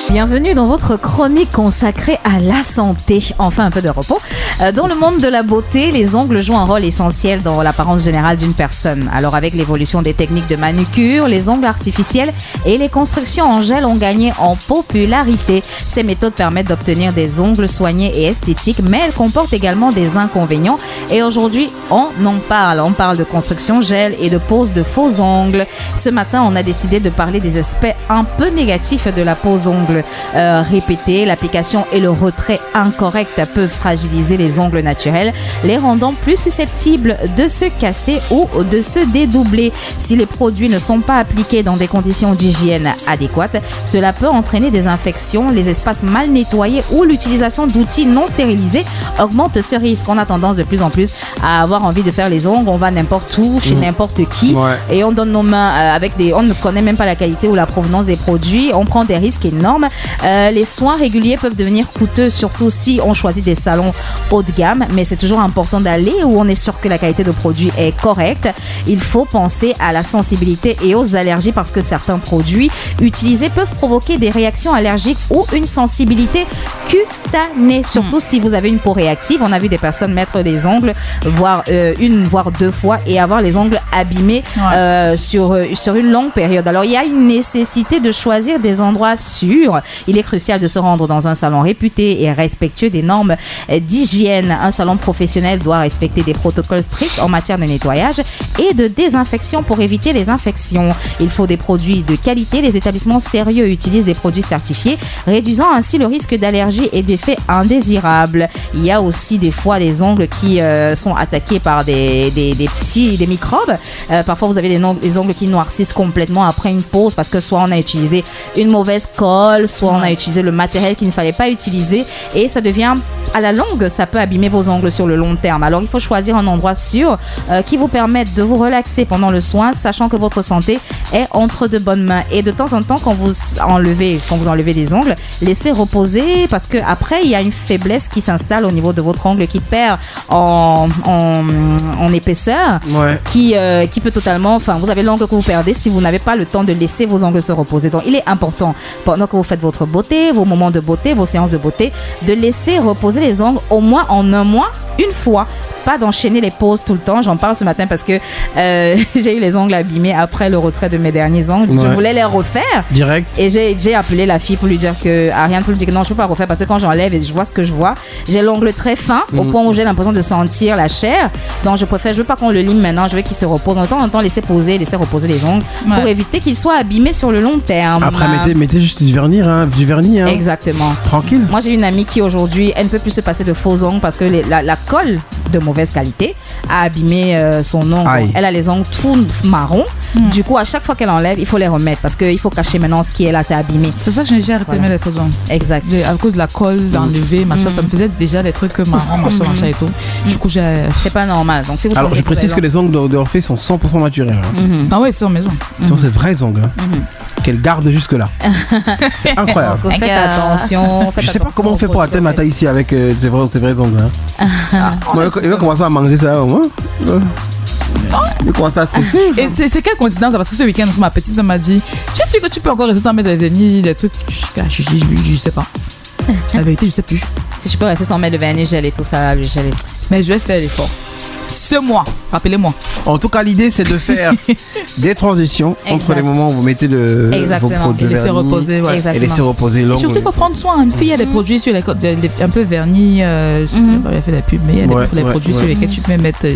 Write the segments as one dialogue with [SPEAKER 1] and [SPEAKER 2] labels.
[SPEAKER 1] Bienvenue dans votre chronique consacrée à la santé. Enfin, un peu de repos. Dans le monde de la beauté, les ongles jouent un rôle essentiel dans l'apparence générale d'une personne. Alors, avec l'évolution des techniques de manucure, les ongles artificiels et les constructions en gel ont gagné en popularité. Ces méthodes permettent d'obtenir des ongles soignés et esthétiques, mais elles comportent également des inconvénients. Et aujourd'hui, on en parle. On parle de construction gel et de pose de faux ongles. Ce matin, on a décidé de parler des aspects un peu négatifs de la pose ongles. Répéter, l'application et le retrait incorrect peuvent fragiliser les ongles naturels, les rendant plus susceptibles de se casser ou de se dédoubler. Si les produits ne sont pas appliqués dans des conditions d'hygiène adéquates, cela peut entraîner des infections, les espaces mal nettoyés ou l'utilisation d'outils non stérilisés augmente ce risque. On a tendance de plus en plus à avoir envie de faire les ongles, on va n'importe où, chez n'importe qui, et on donne nos mains on ne connaît même pas la qualité ou la provenance des produits, on prend des risques énormes. Les soins réguliers peuvent devenir coûteux, surtout si on choisit des salons haut de gamme, mais c'est toujours important d'aller où on est sûr que la qualité de produit est correcte. Il faut penser à la sensibilité et aux allergies parce que certains produits utilisés peuvent provoquer des réactions allergiques ou une sensibilité cutanée, surtout si vous avez une peau réactive. On a vu des personnes mettre les ongles, voire deux fois, et avoir les ongles abîmés sur une longue période. Alors, il y a une nécessité de choisir des endroits sûrs. Il est crucial de se rendre dans un salon réputé et respectueux des normes d'hygiène. Un salon professionnel doit respecter des protocoles stricts en matière de nettoyage et de désinfection pour éviter les infections. Il faut des produits de qualité. Les établissements sérieux utilisent des produits certifiés, réduisant ainsi le risque d'allergie et d'effets indésirables. Il y a aussi des fois des ongles qui sont attaqués par des microbes. Parfois, vous avez les ongles qui noircissent complètement après une pause parce que soit on a utilisé une mauvaise colle, soit on a utilisé le matériel qu'il ne fallait pas utiliser, et ça devient, à la longue, ça peut abîmer vos ongles sur le long terme. Alors, il faut choisir un endroit sûr qui vous permette de vous relaxer pendant le soin, sachant que votre santé est entre de bonnes mains. Et de temps en temps, quand vous enlevez les ongles, laissez reposer parce que après, il y a une faiblesse qui s'installe au niveau de votre ongle qui perd en épaisseur, qui peut totalement, enfin, vous avez l'ongle que vous perdez si vous n'avez pas le temps de laisser vos ongles se reposer. Donc, il est important, pendant que vous faites votre beauté, vos moments de beauté, vos séances de beauté, de laisser reposer les ongles au moins en un mois, une fois. Pas d'enchaîner les pauses tout le temps. J'en parle ce matin parce que j'ai eu les ongles abîmés après le retrait de mes derniers ongles. Je voulais les refaire direct, et j'ai appelé la fille pour lui dire que Ariane, pour lui dire que non, je peux pas refaire parce que quand j'enlève et je vois ce que je vois, j'ai l'ongle très fin au point où j'ai l'impression de sentir la chair. Donc je veux pas qu'on le lime maintenant, je veux qu'il se repose. De temps en temps, laisser reposer les ongles pour éviter qu'ils soient abîmés sur le long terme.
[SPEAKER 2] Après, mettez juste du vernis, hein.
[SPEAKER 1] Exactement.
[SPEAKER 2] Tranquille.
[SPEAKER 1] Moi, j'ai une amie qui aujourd'hui, elle ne peut plus se passer de faux ongles parce que la colle de mauvaise qualité a abîmé son ongle. Elle a les ongles tout marron. Du coup, à chaque fois qu'elle enlève, il faut les remettre parce qu'il faut cacher maintenant ce qui est là, c'est abîmé.
[SPEAKER 3] C'est pour ça que j'ai arrêté de mettre les faux ongles.
[SPEAKER 1] Exact.
[SPEAKER 3] À cause de la colle d'enlever, machin, ça me faisait déjà des trucs marrons, machin et tout. Du coup,
[SPEAKER 1] c'est pas normal. Donc, si vous
[SPEAKER 2] alors, je précise que les ongles d'Orphée sont 100% naturels.
[SPEAKER 3] Ah ouais, c'est en maison.
[SPEAKER 2] C'est vrais ongles. Qu'elle garde jusque là. C'est incroyable.
[SPEAKER 1] Donc, faites attention.
[SPEAKER 2] Je sais pas comment on fait pour atteindre ma taille ici avec ces vrais ongles. Il va commencer à manger ça au moins. Il commence à se stresser.
[SPEAKER 3] Et c'est quelle coïncidence, parce que ce week-end, ma petite soeur m'a dit, tu es sûr que tu peux encore rester sans mettre des vernis, des trucs. Je sais pas. La vérité, je sais plus.
[SPEAKER 1] Si je peux rester sans mettre de vernis, geler tout ça, le geler.
[SPEAKER 3] Mais je vais faire l'effort. Ce mois, rappelez-moi.
[SPEAKER 2] En tout cas, l'idée, c'est de faire des transitions entre les moments où vous mettez vos produits
[SPEAKER 3] et laisser reposer.
[SPEAKER 2] Et laisser reposer l'ongle.
[SPEAKER 3] Surtout, il faut prendre soin. Une fille, il y a des produits sur les côtes, un peu vernis. Je n'ai pas fait la pub, mais il y a des produits sur lesquels tu peux mettre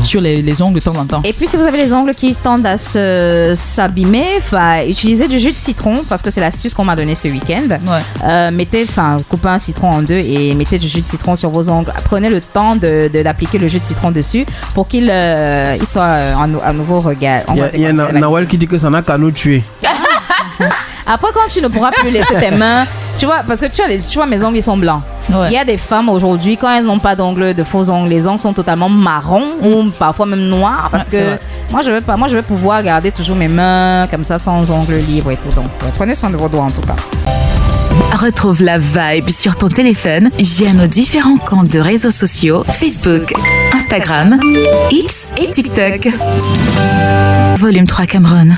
[SPEAKER 3] sur les ongles de temps en temps.
[SPEAKER 1] Et puis, si vous avez les ongles qui tendent à s'abîmer, utilisez du jus de citron, parce que c'est l'astuce qu'on m'a donnée ce week-end. Coupez un citron en deux et mettez du jus de citron sur vos ongles. Prenez le temps d'appliquer le jus de citron dessus pour qu'il soit à nouveau regard.
[SPEAKER 2] Il y a Nawal qui dit que ça n'a qu'à nous tuer.
[SPEAKER 1] Après, quand tu ne pourras plus laisser tes mains, tu vois, parce que tu vois, mes ongles ils sont blancs. Il y a des femmes aujourd'hui, quand elles n'ont pas d'ongles, de faux ongles, les ongles sont totalement marrons ou parfois même noirs, parce que moi je veux pouvoir garder toujours mes mains comme ça sans ongles libres et tout. Donc prenez soin de vos doigts en tout cas.
[SPEAKER 4] Retrouve la vibe sur ton téléphone via nos différents comptes de réseaux sociaux, Facebook, Instagram, X et TikTok. Volume 3 Cameroun.